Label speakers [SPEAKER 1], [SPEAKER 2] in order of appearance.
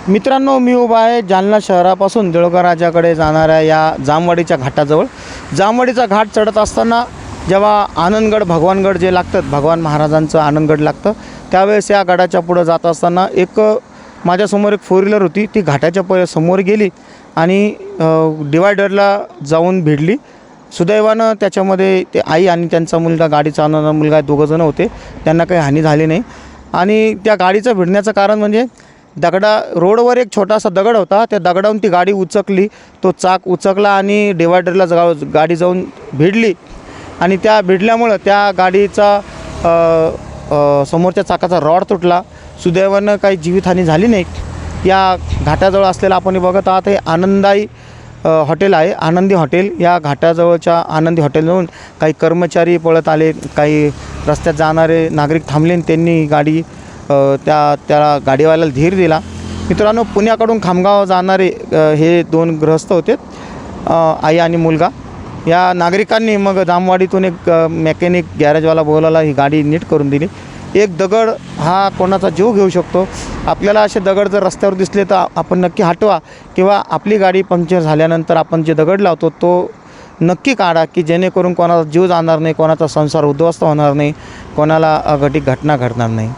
[SPEAKER 1] मित्रांनो, मी उभा आहे जालना शहरापासून देऊळगाव जाणाऱ्या या जामवाडीच्या घाटाजवळ। जामवाडीचा घाट चढत असताना जेव्हा आनंदगड भगवानगड जे लागतात, भगवान महाराजांचं आनंदगड लागतं, त्यावेळेस या गडाच्या पुढे जात असताना माझ्यासमोर एक फोर व्हीलर होती। ती घाटाच्या समोर गेली आणि डिवायडरला जाऊन भिडली। सुदैवानं त्याच्यामध्ये ते आई आणि त्यांचा मुलगा, गाडी चालवणारा मुलगा, दोघंजण होते, त्यांना काही हानी झाली नाही। आणि त्या गाडीचं भिडण्याचं कारण म्हणजे रोडवर एक छोटासा दगड होता, त्या दगडावरून ती गाडी उचकली, तो चाक उचकला आणि डिवायडरला गाडी जाऊन भिडली। आणि त्या भिडल्यामुळं त्या गाडीचा समोरच्या चाकाचा रॉड तुटला। सुदैवानं काही जीवितहानी झाली नाही। या घाटाजवळ असलेलं आपण बघत आहात, हे आनंदाई हॉटेल आहे, आनंदी हॉटेल। या घाटाजवळच्या आनंदी हॉटेलवरून काही कर्मचारी पळत आले, काही रस्त्यात जाणारे नागरिक थांबले, त्यांनी गाडी त्या गाडीवाल्याला धीर दिला। मित्रांनो, पुण्याकडून खामगाव जाणारे हे दोन गृहस्थ होते, आई आणि मुलगा। या नागरिकांनी मग जामवाडीतून एक मेकॅनिक गॅरेजवाला बोलावला, ही गाडी नीट करून दिली। एक दगड हा कोणाचा जीव घेऊ शकतो। आपल्याला असे दगड जर रस्त्यावर दिसले तर आपण नक्की हटवा, किंवा आपली गाडी पंक्चर झाल्यानंतर आपण जे दगड लावतो तो नक्की काढा, की जेणेकरून कोणाचा जीव जाणार नाही, कोणाचा संसार उद्ध्वस्त होणार नाही, कोणाला अघटित घटना घडणार नाही।